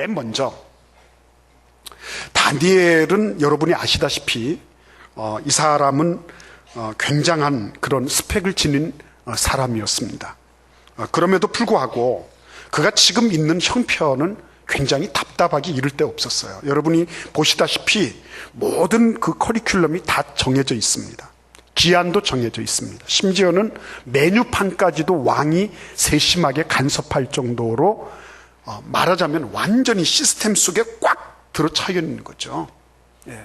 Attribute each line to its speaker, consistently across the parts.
Speaker 1: 맨 먼저 다니엘은 여러분이 아시다시피 이 사람은 굉장한 그런 스펙을 지닌 사람이었습니다. 그럼에도 불구하고 그가 지금 있는 형편은 굉장히 답답하기 이를 데 없었어요. 여러분이 보시다시피 모든 그 커리큘럼이 다 정해져 있습니다. 기한도 정해져 있습니다. 심지어는 메뉴판까지도 왕이 세심하게 간섭할 정도로 말하자면 완전히 시스템 속에 꽉 들어차여 있는 거죠. 예.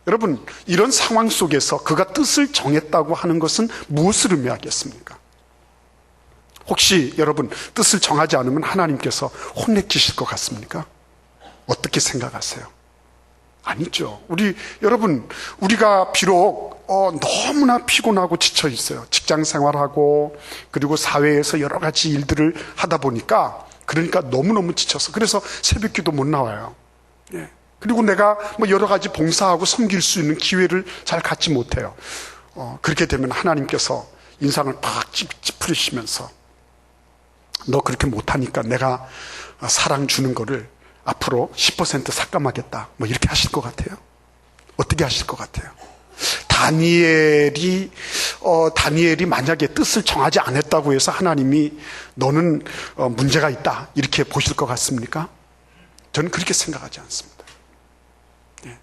Speaker 1: 여러분, 이런 상황 속에서 그가 뜻을 정했다고 하는 것은 무엇을 의미하겠습니까? 혹시 여러분 뜻을 정하지 않으면 하나님께서 혼내키실 것 같습니까? 어떻게 생각하세요? 아니죠. 여러분, 우리가 비록 너무나 피곤하고 지쳐 있어요. 직장 생활하고 그리고 사회에서 여러 가지 일들을 하다 보니까 그러니까 너무너무 지쳐서 그래서 새벽기도 못 나와요. 예. 그리고 내가 여러 가지 봉사하고 섬길 수 있는 기회를 잘 갖지 못해요. 그렇게 되면 하나님께서 인상을 팍 찌푸리시면서 너 그렇게 못하니까 내가 사랑 주는 거를 앞으로 10% 삭감하겠다. 이렇게 하실 것 같아요? 어떻게 하실 것 같아요? 다니엘이 만약에 뜻을 정하지 않았다고 해서 하나님이 너는 문제가 있다. 이렇게 보실 것 같습니까? 저는 그렇게 생각하지 않습니다.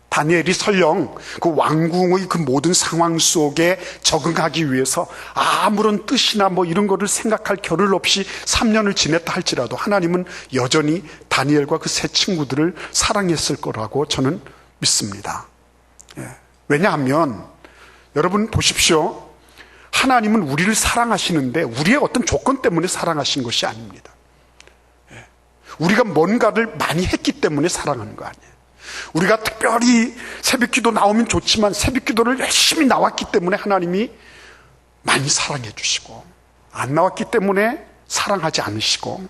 Speaker 1: 다니엘이 설령 그 왕궁의 그 모든 상황 속에 적응하기 위해서 아무런 뜻이나 이런 거를 생각할 겨를 없이 3년을 지냈다 할지라도 하나님은 여전히 다니엘과 그 세 친구들을 사랑했을 거라고 저는 믿습니다. 왜냐하면 여러분 보십시오. 하나님은 우리를 사랑하시는데 우리의 어떤 조건 때문에 사랑하신 것이 아닙니다. 우리가 뭔가를 많이 했기 때문에 사랑하는 거 아니에요. 우리가 특별히 새벽기도 나오면 좋지만 새벽기도를 열심히 나왔기 때문에 하나님이 많이 사랑해 주시고, 안 나왔기 때문에 사랑하지 않으시고,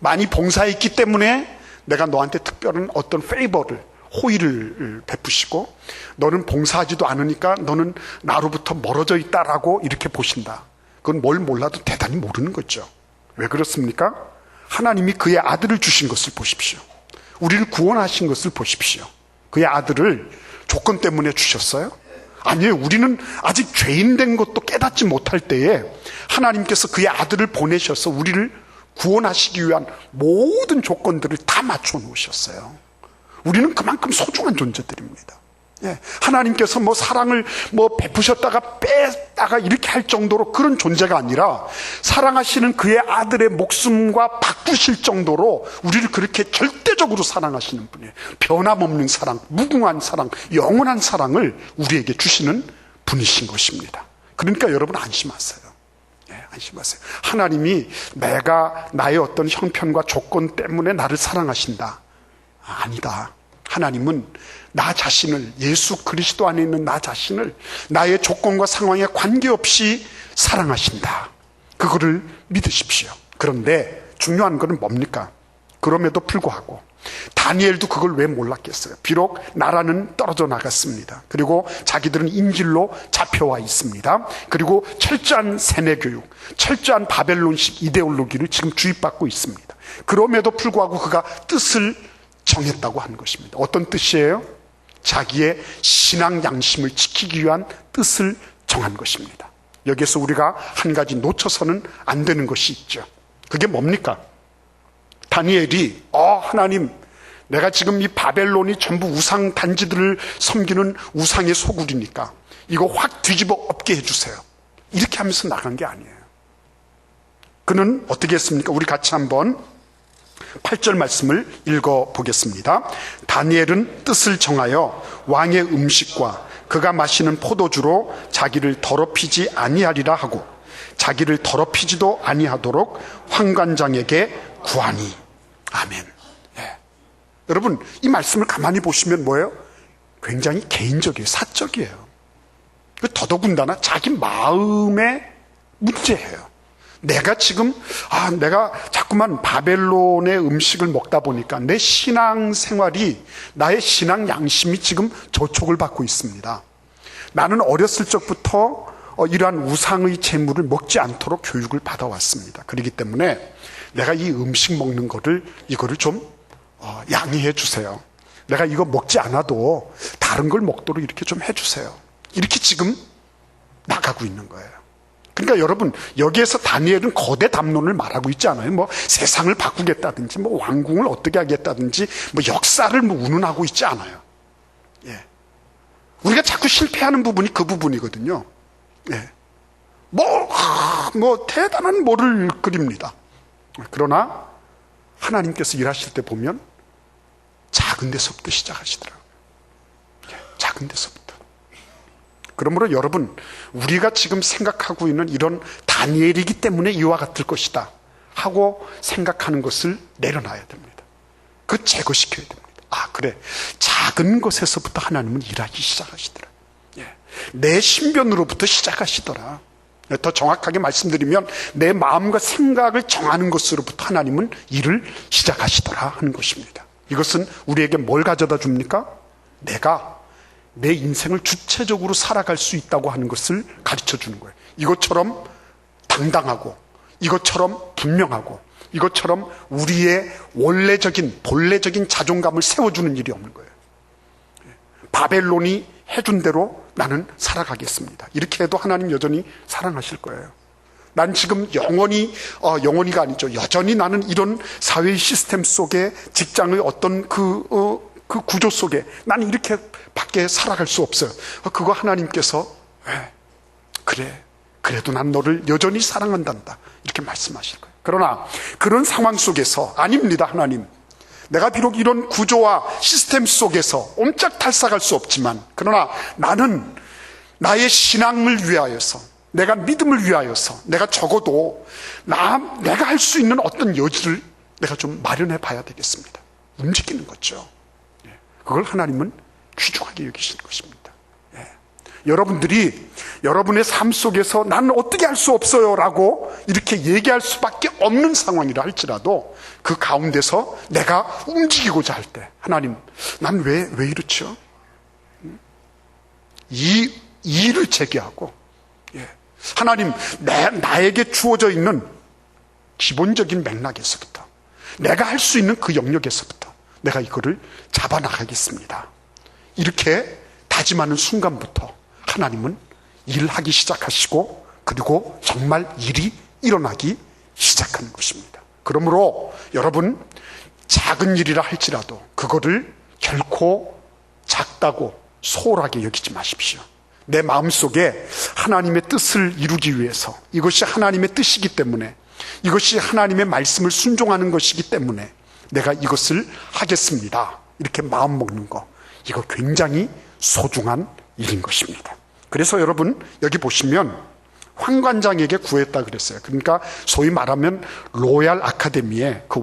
Speaker 1: 많이 봉사했기 때문에 내가 너한테 특별한 어떤 페이버를, 호의를 베푸시고, 너는 봉사하지도 않으니까 너는 나로부터 멀어져 있다라고 이렇게 보신다. 그건 뭘 몰라도 대단히 모르는 거죠. 왜 그렇습니까? 하나님이 그의 아들을 주신 것을 보십시오. 우리를 구원하신 것을 보십시오. 그의 아들을 조건 때문에 주셨어요? 아니에요. 우리는 아직 죄인 된 것도 깨닫지 못할 때에 하나님께서 그의 아들을 보내셔서 우리를 구원하시기 위한 모든 조건들을 다 맞춰 놓으셨어요. 우리는 그만큼 소중한 존재들입니다. 하나님께서 사랑을 베푸셨다가 뺐다가 이렇게 할 정도로 그런 존재가 아니라 사랑하시는 그의 아들의 목숨과 바꾸실 정도로 우리를 그렇게 절대적으로 사랑하시는 분이에요. 변함없는 사랑, 무궁한 사랑, 영원한 사랑을 우리에게 주시는 분이신 것입니다. 그러니까 여러분 안심하세요. 안심하세요. 하나님이 나의 어떤 형편과 조건 때문에 나를 사랑하신다. 아니다. 하나님은 나 자신을, 예수 그리스도 안에 있는 나 자신을 나의 조건과 상황에 관계없이 사랑하신다. 그거를 믿으십시오. 그런데 중요한 것은 뭡니까? 그럼에도 불구하고 다니엘도 그걸 왜 몰랐겠어요? 비록 나라는 떨어져 나갔습니다. 그리고 자기들은 인질로 잡혀와 있습니다. 그리고 철저한 세뇌교육, 철저한 바벨론식 이데올로기를 지금 주입받고 있습니다. 그럼에도 불구하고 그가 뜻을 정했다고 하는 것입니다. 어떤 뜻이에요? 자기의 신앙 양심을 지키기 위한 뜻을 정한 것입니다. 여기에서 우리가 한 가지 놓쳐서는 안 되는 것이 있죠. 그게 뭡니까? 다니엘이 하나님, 내가 지금 이 바벨론이 전부 우상 단지들을 섬기는 우상의 소굴이니까 이거 확 뒤집어 엎게 해주세요. 이렇게 하면서 나간 게 아니에요. 그는 어떻게 했습니까? 우리 같이 한번 8절 말씀을 읽어보겠습니다. 다니엘은 뜻을 정하여 왕의 음식과 그가 마시는 포도주로 자기를 더럽히지 아니하리라 하고 자기를 더럽히지도 아니하도록 환관장에게 구하니. 아멘. 여러분, 이 말씀을 가만히 보시면 뭐예요? 굉장히 개인적이에요. 사적이에요. 더더군다나 자기 마음의 문제예요. 내가 지금 내가 자꾸만 바벨론의 음식을 먹다 보니까 내 신앙생활이, 나의 신앙 양심이 지금 저촉을 받고 있습니다. 나는 어렸을 적부터 이러한 우상의 재물을 먹지 않도록 교육을 받아왔습니다. 그렇기 때문에 내가 이 음식 먹는 이거를 좀 양해해 주세요. 내가 이거 먹지 않아도 다른 걸 먹도록 이렇게 좀 해주세요. 이렇게 지금 나가고 있는 거예요. 그러니까 여러분, 여기에서 다니엘은 거대 담론을 말하고 있지 않아요. 뭐 세상을 바꾸겠다든지, 뭐 왕궁을 어떻게 하겠다든지, 뭐 역사를 뭐 운운하고 있지 않아요. 예. 우리가 자꾸 실패하는 부분이 그 부분이거든요. 예. 뭐 대단한 뭐를 그립니다. 그러나 하나님께서 일하실 때 보면 작은 데서부터 시작하시더라고요. 예. 작은 데서부터. 그러므로 여러분, 우리가 지금 생각하고 있는 이런 다니엘이기 때문에 이와 같을 것이다 하고 생각하는 것을 내려놔야 됩니다. 그 제거시켜야 됩니다. 그래, 작은 것에서부터 하나님은 일하기 시작하시더라. 예. 내 신변으로부터 시작하시더라. 더 정확하게 말씀드리면 내 마음과 생각을 정하는 것으로부터 하나님은 일을 시작하시더라 하는 것입니다. 이것은 우리에게 뭘 가져다 줍니까? 내가 내 인생을 주체적으로 살아갈 수 있다고 하는 것을 가르쳐 주는 거예요. 이것처럼 당당하고, 이것처럼 분명하고, 이것처럼 우리의 본래적인 자존감을 세워주는 일이 없는 거예요. 바벨론이 해준 대로 나는 살아가겠습니다. 이렇게 해도 하나님 여전히 사랑하실 거예요. 난 지금 영원히가 아니죠. 여전히 나는 이런 사회의 시스템 속에, 직장의 어떤 그 구조 속에 나는 이렇게 밖에 살아갈 수 없어요. 그거 하나님께서 그래, 그래도 난 너를 여전히 사랑한단다 이렇게 말씀하실 거예요. 그러나 그런 상황 속에서 아닙니다. 하나님, 내가 비록 이런 구조와 시스템 속에서 옴짝달싹할 수 없지만, 그러나 나는 나의 신앙을 위하여서, 내가 믿음을 위하여서 내가 적어도 내가 할 수 있는 어떤 여지를 내가 좀 마련해 봐야 되겠습니다. 움직이는 거죠. 그걸 하나님은 귀중하게 여기시는 것입니다. 예. 여러분들이 여러분의 삶 속에서 나는 어떻게 할 수 없어요 라고 이렇게 얘기할 수밖에 없는 상황이라 할지라도 그 가운데서 내가 움직이고자 할 때, 하나님, 난 왜 이렇죠? 이 일을 제기하고, 예. 하나님, 나에게 주어져 있는 기본적인 맥락에서부터, 내가 할 수 있는 그 영역에서부터 내가 이거를 잡아나가겠습니다. 이렇게 다짐하는 순간부터 하나님은 일하기 시작하시고, 그리고 정말 일이 일어나기 시작하는 것입니다. 그러므로 여러분, 작은 일이라 할지라도 그거를 결코 작다고 소홀하게 여기지 마십시오. 내 마음속에 하나님의 뜻을 이루기 위해서, 이것이 하나님의 뜻이기 때문에, 이것이 하나님의 말씀을 순종하는 것이기 때문에 내가 이것을 하겠습니다, 이렇게 마음 먹는 거, 이거 굉장히 소중한 일인 것입니다. 그래서 여러분, 여기 보시면 황관장에게 구했다 그랬어요. 그러니까 소위 말하면 로얄 아카데미의 그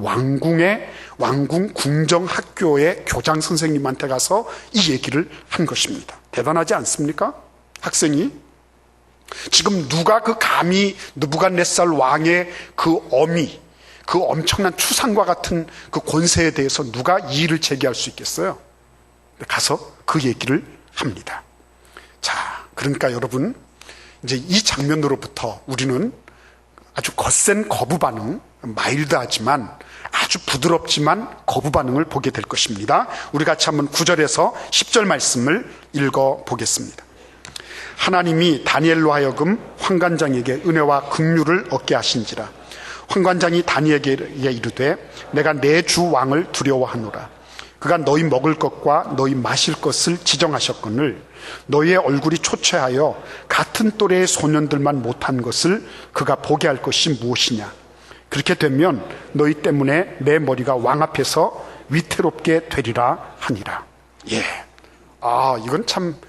Speaker 1: 왕궁 궁정학교의 교장 선생님한테 가서 이 얘기를 한 것입니다. 대단하지 않습니까? 학생이 지금 누가 그 감히 느부갓네살 왕의 그 어미, 그 엄청난 추상과 같은 그 권세에 대해서 누가 이의를 제기할 수 있겠어요? 가서 그 얘기를 합니다. 자, 그러니까 여러분, 이제 이 장면으로부터 우리는 아주 거센 거부 반응, 마일드하지만 아주 부드럽지만 거부 반응을 보게 될 것입니다. 우리 같이 한번 9절에서 10절 말씀을 읽어 보겠습니다. 하나님이 다니엘로 하여금 황관장에게 은혜와 긍휼을 얻게 하신지라. 황관장이 다니엘에게 이르되 내가 내 주 왕을 두려워하노라. 그가 너희 먹을 것과 너희 마실 것을 지정하셨거늘 너희의 얼굴이 초췌하여 같은 또래의 소년들만 못한 것을 그가 보게 할 것이 무엇이냐. 그렇게 되면 너희 때문에 내 머리가 왕 앞에서 위태롭게 되리라 하니라. 예, 이건 참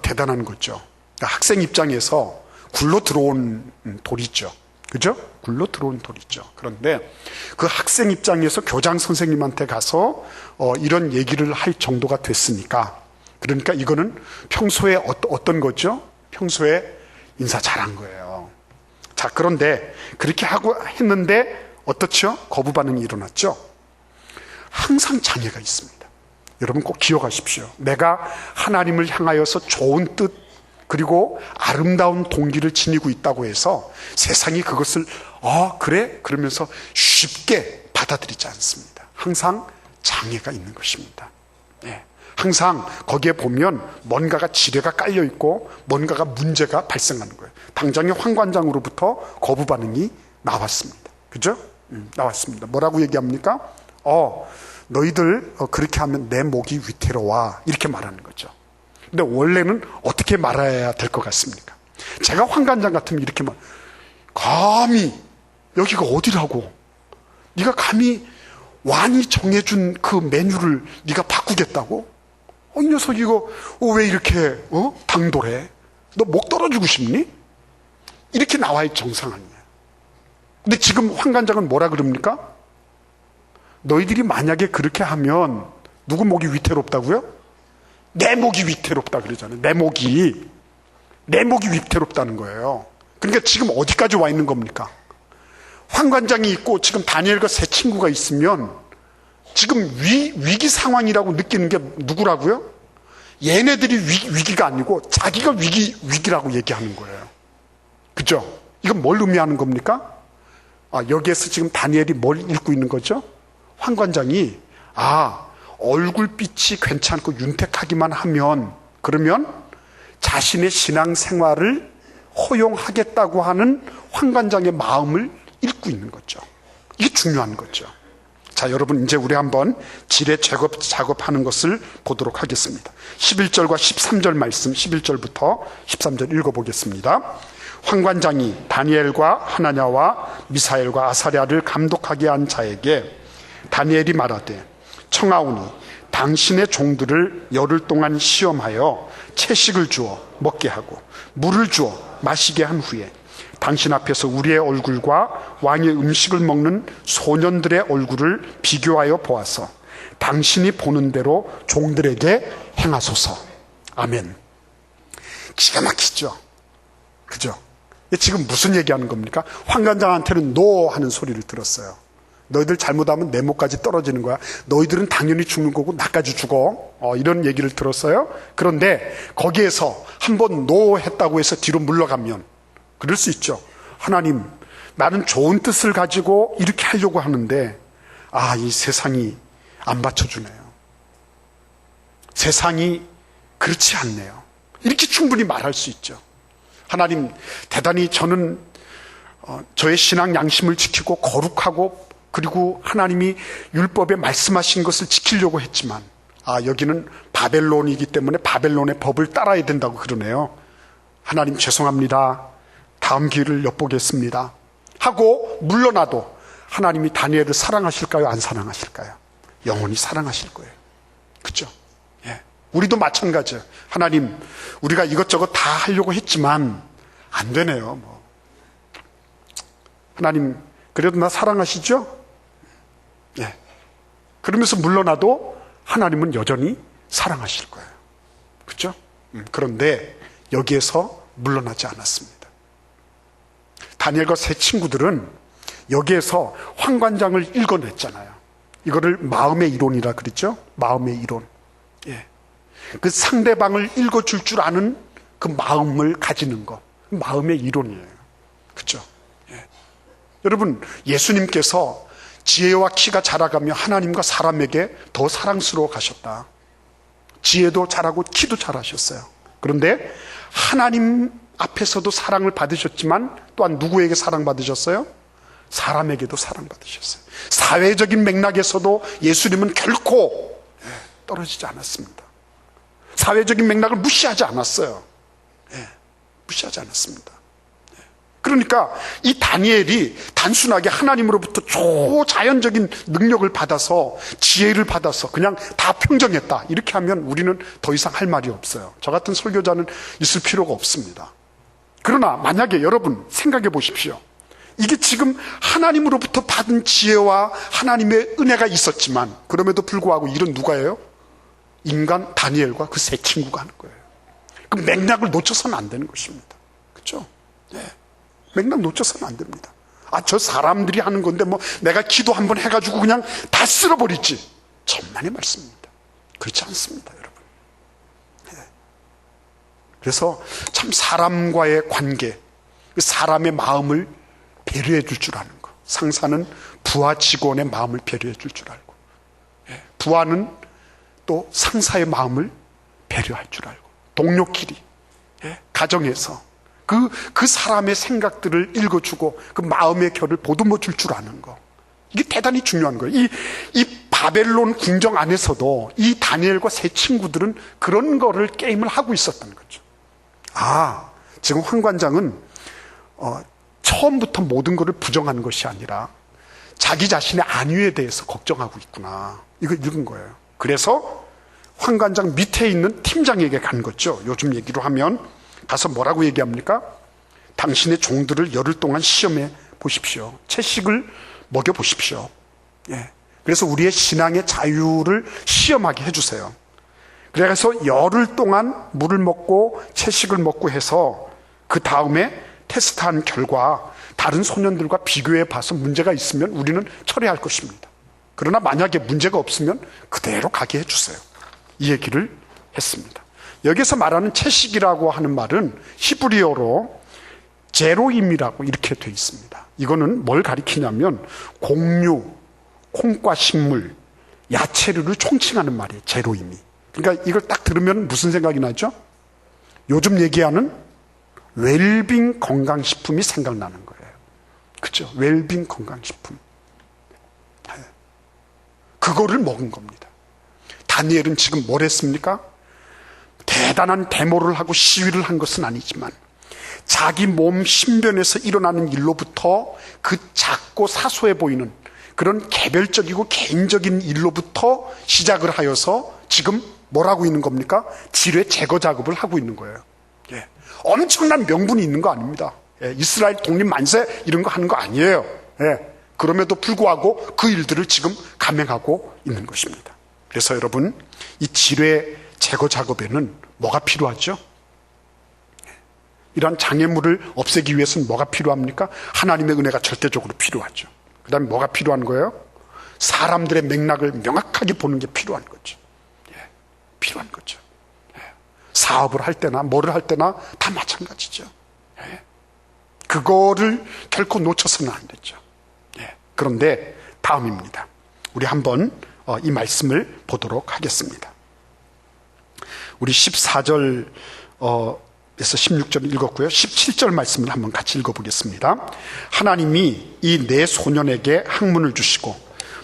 Speaker 1: 대단한 거죠. 학생 입장에서 굴러 들어온 돌이죠. 그죠? 굴러 들어온 돌이죠. 그런데 그 학생 입장에서 교장 선생님한테 가서 이런 얘기를 할 정도가 됐으니까, 그러니까 이거는 평소에 어떤 거죠? 평소에 인사 잘한 거예요. 자, 그런데 그렇게 하고 했는데 어떻죠? 거부 반응이 일어났죠? 항상 장애가 있습니다. 여러분 꼭 기억하십시오. 내가 하나님을 향하여서 좋은 뜻, 그리고 아름다운 동기를 지니고 있다고 해서 세상이 그것을 그래? 그러면서 쉽게 받아들이지 않습니다. 항상 장애가 있는 것입니다. 예. 항상 거기에 보면 뭔가가 지뢰가 깔려 있고 뭔가가 문제가 발생하는 거예요. 당장에 황관장으로부터 거부 반응이 나왔습니다. 그죠? 나왔습니다. 뭐라고 얘기합니까? 너희들 그렇게 하면 내 목이 위태로워, 이렇게 말하는 거죠. 근데 원래는 어떻게 말해야 될 것 같습니까? 제가 황관장 같으면 이렇게 감히 여기가 어디라고, 네가 감히 왕이 정해준 그 메뉴를 네가 바꾸겠다고? 이 녀석 이거 왜 이렇게 당돌해? 너 목 떨어지고 싶니? 이렇게 나와야 정상 아니에요. 근데 지금 황관장은 뭐라 그럽니까? 너희들이 만약에 그렇게 하면 누구 목이 위태롭다고요? 내 목이 위태롭다 그러잖아요. 내 목이 위태롭다는 거예요. 그러니까 지금 어디까지 와 있는 겁니까? 황관장이 있고 지금 다니엘과 세 친구가 있으면 지금 위기 상황이라고 느끼는 게 누구라고요? 얘네들이 위기가 아니고 자기가 위기라고 얘기하는 거예요. 그죠? 이건 뭘 의미하는 겁니까? 여기에서 지금 다니엘이 뭘 읽고 있는 거죠? 황관장이 얼굴빛이 괜찮고 윤택하기만 하면, 그러면 자신의 신앙생활을 허용하겠다고 하는 황관장의 마음을 읽고 있는 거죠. 이게 중요한 거죠. 자, 여러분, 이제 우리 한번 지뢰 작업하는 것을 보도록 하겠습니다. 11절과 13절 말씀, 11절부터 13절 읽어보겠습니다. 황관장이 다니엘과 하나냐와 미사엘과 아사랴를 감독하게 한 자에게 다니엘이 말하되, 청하오니 당신의 종들을 열흘 동안 시험하여 채식을 주어 먹게 하고 물을 주어 마시게 한 후에 당신 앞에서 우리의 얼굴과 왕의 음식을 먹는 소년들의 얼굴을 비교하여 보아서 당신이 보는 대로 종들에게 행하소서. 아멘. 기가 막히죠? 그죠? 지금 무슨 얘기하는 겁니까? 황관장한테는 노 하는 소리를 들었어요. 너희들 잘못하면 내 목까지 떨어지는 거야. 너희들은 당연히 죽는 거고 나까지 죽어. 이런 얘기를 들었어요. 그런데 거기에서 한번 노 했다고 해서 뒤로 물러가면 그럴 수 있죠. 하나님, 나는 좋은 뜻을 가지고 이렇게 하려고 하는데 이 세상이 안 받쳐주네요. 세상이 그렇지 않네요. 이렇게 충분히 말할 수 있죠. 하나님, 대단히 저는 저의 신앙 양심을 지키고 거룩하고, 그리고 하나님이 율법에 말씀하신 것을 지키려고 했지만 여기는 바벨론이기 때문에 바벨론의 법을 따라야 된다고 그러네요. 하나님 죄송합니다. 다음 기회를 엿보겠습니다 하고 물러나도 하나님이 다니엘을 사랑하실까요? 안 사랑하실까요? 영원히 사랑하실 거예요. 그렇죠? 예. 우리도 마찬가지예요. 하나님, 우리가 이것저것 다 하려고 했지만 안 되네요. 하나님, 그래도 나 사랑하시죠? 예. 그러면서 물러나도 하나님은 여전히 사랑하실 거예요. 그렇죠? 그런데 여기에서 물러나지 않았습니다. 다니엘과 세 친구들은 여기에서 황관장을 읽어냈잖아요. 이거를 마음의 이론이라 그랬죠? 마음의 이론. 예. 그 상대방을 읽어줄 줄 아는 그 마음을 가지는 것. 마음의 이론이에요. 그렇죠? 예. 여러분, 예수님께서 지혜와 키가 자라가며 하나님과 사람에게 더 사랑스러워 가셨다. 지혜도 잘하고 키도 잘하셨어요. 그런데 하나님 앞에서도 사랑을 받으셨지만 또한 누구에게 사랑받으셨어요? 사람에게도 사랑받으셨어요. 사회적인 맥락에서도 예수님은 결코 떨어지지 않았습니다. 사회적인 맥락을 무시하지 않았어요. 무시하지 않았습니다. 그러니까 이 다니엘이 단순하게 하나님으로부터 초자연적인 능력을 받아서 지혜를 받아서 그냥 다 평정했다 이렇게 하면 우리는 더 이상 할 말이 없어요. 저 같은 설교자는 있을 필요가 없습니다. 그러나 만약에 여러분 생각해 보십시오. 이게 지금 하나님으로부터 받은 지혜와 하나님의 은혜가 있었지만 그럼에도 불구하고 일은 누가 해요? 인간 다니엘과 그 세 친구가 하는 거예요. 그 맥락을 놓쳐서는 안 되는 것입니다. 그렇죠? 네. 맥락 놓쳐서는 안 됩니다. 저 사람들이 하는 건데 내가 기도 한번 해가지고 그냥 다 쓸어버리지. 천만의 말씀입니다. 그렇지 않습니다, 여러분. 네. 그래서 참 사람과의 관계, 사람의 마음을 배려해 줄 줄 아는 거. 상사는 부하 직원의 마음을 배려해 줄 줄 알고. 네. 부하는 또 상사의 마음을 배려할 줄 알고, 동료끼리, 가정에서 그 사람의 생각들을 읽어주고 그 마음의 결을 보듬어 줄 줄 아는 거, 이게 대단히 중요한 거예요. 이 바벨론 궁정 안에서도 이 다니엘과 세 친구들은 그런 거를 게임을 하고 있었던 거죠. 지금 황관장은 처음부터 모든 것을 부정하는 것이 아니라 자기 자신의 안위에 대해서 걱정하고 있구나, 이거 읽은 거예요. 그래서 황관장 밑에 있는 팀장에게 간 거죠. 요즘 얘기로 하면 가서 뭐라고 얘기합니까? 당신의 종들을 열흘 동안 시험해 보십시오. 채식을 먹여 보십시오. 그래서 우리의 신앙의 자유를 시험하게 해주세요. 그래서 열흘 동안 물을 먹고 채식을 먹고 해서 그 다음에 테스트한 결과 다른 소년들과 비교해 봐서 문제가 있으면 우리는 철회할 것입니다. 그러나 만약에 문제가 없으면 그대로 가게 해주세요. 이 얘기를 했습니다. 여기서 말하는 채식이라고 하는 말은 히브리어로 제로임이라고 이렇게 되어 있습니다. 이거는 뭘 가리키냐면 곡류, 콩과 식물, 야채류를 총칭하는 말이에요. 제로임이. 그러니까 이걸 딱 들으면 무슨 생각이 나죠? 요즘 얘기하는 웰빙 건강식품이 생각나는 거예요. 그죠? 웰빙 건강식품. 그거를 먹은 겁니다. 다니엘은 지금 뭘 했습니까? 대단한 데모를 하고 시위를 한 것은 아니지만 자기 몸 신변에서 일어나는 일로부터 그 작고 사소해 보이는 그런 개별적이고 개인적인 일로부터 시작을 하여서 지금 뭘 하고 있는 겁니까? 지뢰 제거 작업을 하고 있는 거예요. 엄청난 명분이 있는 거 아닙니다. 이스라엘 독립 만세 이런 거 하는 거 아니에요. 그럼에도 불구하고 그 일들을 지금 감행하고 있는 것입니다. 그래서 여러분, 이 지뢰 제거 작업에는 뭐가 필요하죠? 이러한 장애물을 없애기 위해서는 뭐가 필요합니까? 하나님의 은혜가 절대적으로 필요하죠. 그 다음에 뭐가 필요한 거예요? 사람들의 맥락을 명확하게 보는 게 필요한 거죠. 필요한 거죠. 사업을 할 때나 뭐를 할 때나 다 마찬가지죠. 그거를 결코 놓쳐서는 안 되죠. 그런데 다음입니다. 우리 한번 이 말씀을 보도록 하겠습니다. 우리 14절에서 16절 읽었고요. 17절 말씀을 한번 같이 읽어보겠습니다. 하나님이 이 네 소년에게 학문을 주시고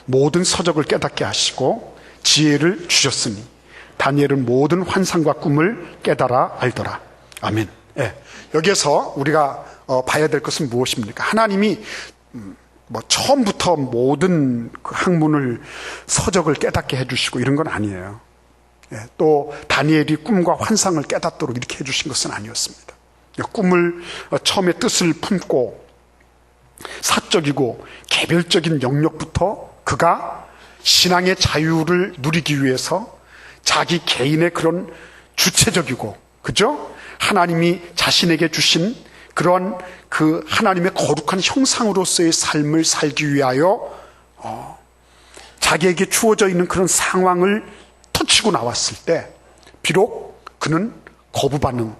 Speaker 1: 모든 서적을 깨닫게 하시고 지혜를 주셨으니 다니엘은 모든 환상과 꿈을 깨달아 알더라. 아멘. 여기에서 우리가 봐야 될 것은 무엇입니까? 하나님이 처음부터 모든 그 학문을 서적을 깨닫게 해주시고 이런 건 아니에요. 또 다니엘이 꿈과 환상을 깨닫도록 이렇게 해주신 것은 아니었습니다. 꿈을 처음에 뜻을 품고 사적이고 개별적인 영역부터 그가 신앙의 자유를 누리기 위해서 자기 개인의 그런 주체적이고, 그죠? 하나님이 자신에게 주신 그런 그 하나님의 거룩한 형상으로서의 삶을 살기 위하여 자기에게 주어져 있는 그런 상황을 터치고 나왔을 때 비록 그는 거부 반응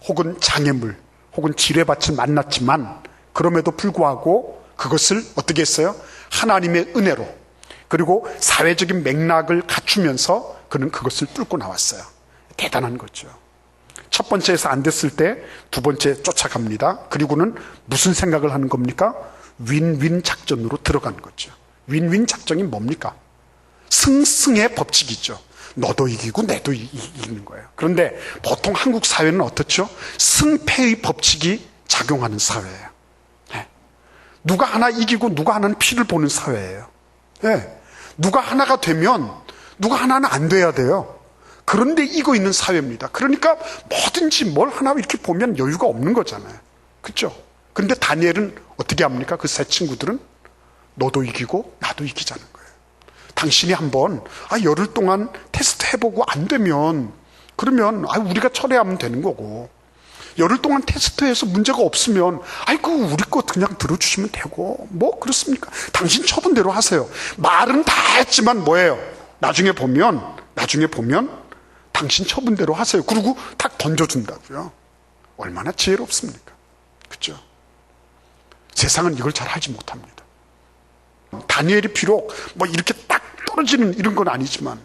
Speaker 1: 혹은 장애물 혹은 지뢰밭을 만났지만 그럼에도 불구하고 그것을 어떻게 했어요? 하나님의 은혜로 그리고 사회적인 맥락을 갖추면서 그는 그것을 뚫고 나왔어요. 대단한 거죠. 첫 번째에서 안 됐을 때 두 번째 쫓아갑니다. 그리고는 무슨 생각을 하는 겁니까? 윈윈 작전으로 들어가는 거죠. 윈윈 작전이 뭡니까? 승승의 법칙이죠. 너도 이기고 내도 이기는 거예요. 그런데 보통 한국 사회는 어떻죠? 승패의 법칙이 작용하는 사회예요. 누가 하나 이기고 누가 하나는 피를 보는 사회예요. 누가 하나가 되면 누가 하나는 안 돼야 돼요. 그런데 이거 있는 사회입니다. 그러니까 뭐든지 뭘 하나 이렇게 보면 여유가 없는 거잖아요. 그렇죠? 그런데 다니엘은 어떻게 합니까? 그 세 친구들은 너도 이기고 나도 이기자는 거예요. 당신이 한번 열흘 동안 테스트 해보고 안 되면 그러면 우리가 철회하면 되는 거고, 열흘 동안 테스트해서 문제가 없으면 우리 거 그냥 들어주시면 되고 뭐 그렇습니까? 당신 처분대로 하세요. 말은 다 했지만 뭐예요? 나중에 보면 당신 처분대로 하세요. 그리고 딱 던져준다고요. 얼마나 지혜롭습니까? 그렇죠? 세상은 이걸 잘 하지 못합니다. 다니엘이 비록 이렇게 딱 떨어지는 이런 건 아니지만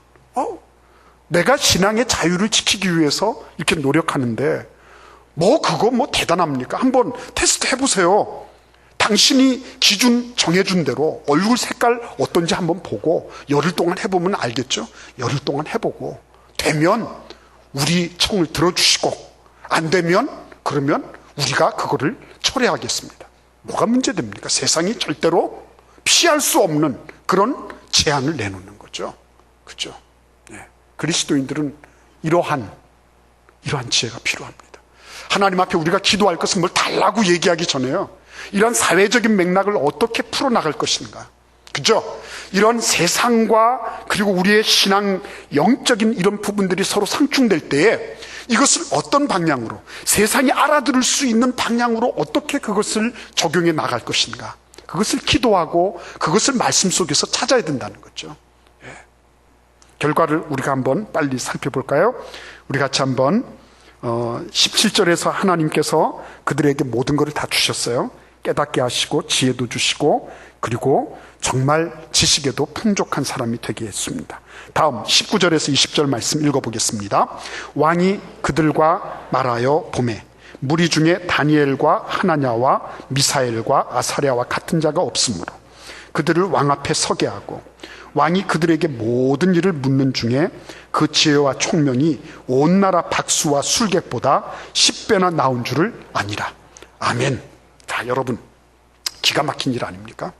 Speaker 1: 내가 신앙의 자유를 지키기 위해서 이렇게 노력하는데 그거 대단합니까? 한번 테스트 해보세요. 당신이 기준 정해준 대로 얼굴 색깔 어떤지 한번 보고 열흘 동안 해보면 알겠죠? 열흘 동안 해보고 되면 우리 청을 들어주시고 안 되면 그러면 우리가 그거를 철회하겠습니다. 뭐가 문제됩니까? 세상이 절대로 피할 수 없는 그런 제안을 내놓는 거죠. 그렇죠? 네. 그리스도인들은 이러한 지혜가 필요합니다. 하나님 앞에 우리가 기도할 것은 뭘 달라고 얘기하기 전에요. 이런 사회적인 맥락을 어떻게 풀어나갈 것인가. 그죠? 이런 세상과 그리고 우리의 신앙, 영적인 이런 부분들이 서로 상충될 때에 이것을 어떤 방향으로, 세상이 알아들을 수 있는 방향으로 어떻게 그것을 적용해 나갈 것인가. 그것을 기도하고 그것을 말씀 속에서 찾아야 된다는 거죠. 예. 결과를 우리가 한번 빨리 살펴볼까요? 우리 같이 한번 17절에서 하나님께서 그들에게 모든 것을 다 주셨어요. 깨닫게 하시고 지혜도 주시고 그리고 정말 지식에도 풍족한 사람이 되게 했습니다. 다음 19절에서 20절 말씀 읽어보겠습니다. 왕이 그들과 말하여 보매 무리 중에 다니엘과 하나냐와 미사엘과 아사랴와 같은 자가 없으므로 그들을 왕 앞에 서게 하고 왕이 그들에게 모든 일을 묻는 중에 그 지혜와 총명이 온 나라 박수와 술객보다 10배나 나온 줄을 아니라. 아멘. 자, 여러분, 기가 막힌 일 아닙니까?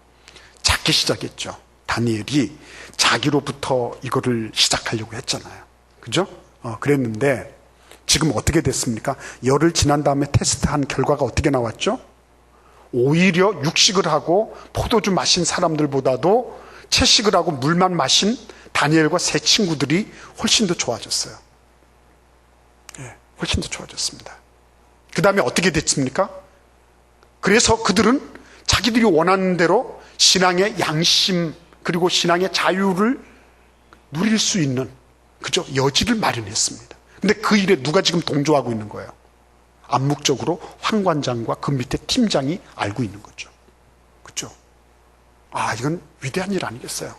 Speaker 1: 작게 시작했죠. 다니엘이 자기로부터 이거를 시작하려고 했잖아요. 그죠? 그랬는데 지금 어떻게 됐습니까? 열흘 지난 다음에 테스트한 결과가 어떻게 나왔죠? 오히려 육식을 하고 포도주 마신 사람들보다도 채식을 하고 물만 마신 다니엘과 세 친구들이 훨씬 더 좋아졌어요. 예, 훨씬 더 좋아졌습니다. 그 다음에 어떻게 됐습니까? 그래서 그들은 자기들이 원하는 대로 신앙의 양심 그리고 신앙의 자유를 누릴 수 있는 그죠? 여지를 마련했습니다. 근데 그 일에 누가 지금 동조하고 있는 거예요? 암묵적으로 황관장과 그 밑에 팀장이 알고 있는 거죠. 그죠? 이건 위대한 일 아니겠어요?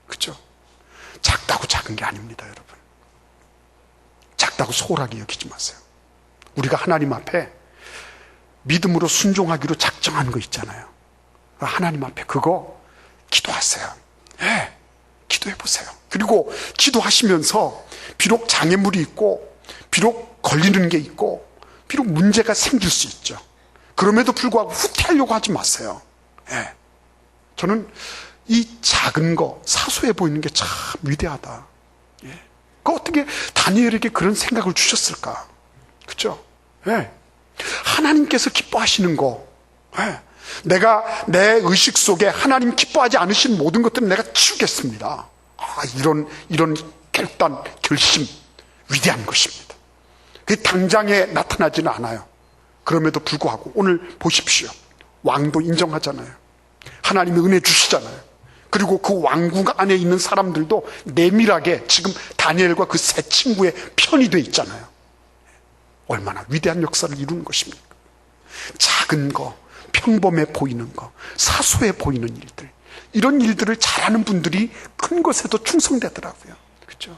Speaker 1: 그죠? 작다고 작은 게 아닙니다, 여러분. 작다고 소홀하게 여기지 마세요. 우리가 하나님 앞에 믿음으로 순종하기로 작정한 거 있잖아요. 하나님 앞에 그거 기도하세요. 예, 기도해 보세요. 그리고 기도하시면서 비록 장애물이 있고 비록 걸리는 게 있고 비록 문제가 생길 수 있죠. 그럼에도 불구하고 후퇴하려고 하지 마세요. 예. 저는 이 작은 거, 사소해 보이는 게 참 위대하다. 예. 그 어떻게 다니엘에게 그런 생각을 주셨을까? 그죠? 예. 하나님께서 기뻐하시는 거, 예. 내가 내 의식 속에 하나님 기뻐하지 않으신 모든 것들은 내가 치우겠습니다. 이런 결단, 결심, 위대한 것입니다. 그게 당장에 나타나지는 않아요. 그럼에도 불구하고 오늘 보십시오. 왕도 인정하잖아요. 하나님이 은혜 주시잖아요. 그리고 그 왕국 안에 있는 사람들도 내밀하게 지금 다니엘과 그 세 친구의 편이 돼 있잖아요. 얼마나 위대한 역사를 이루는 것입니까? 작은 거, 평범해 보이는 거, 사소해 보이는 일들, 이런 일들을 잘하는 분들이 큰 것에도 충성되더라고요. 그렇죠?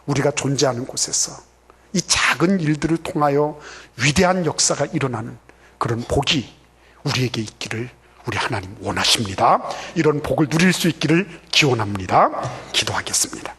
Speaker 1: 우리가 존재하는 곳에서 이 작은 일들을 통하여 위대한 역사가 일어나는 그런 복이 우리에게 있기를 우리 하나님 원하십니다. 이런 복을 누릴 수 있기를 기원합니다. 기도하겠습니다.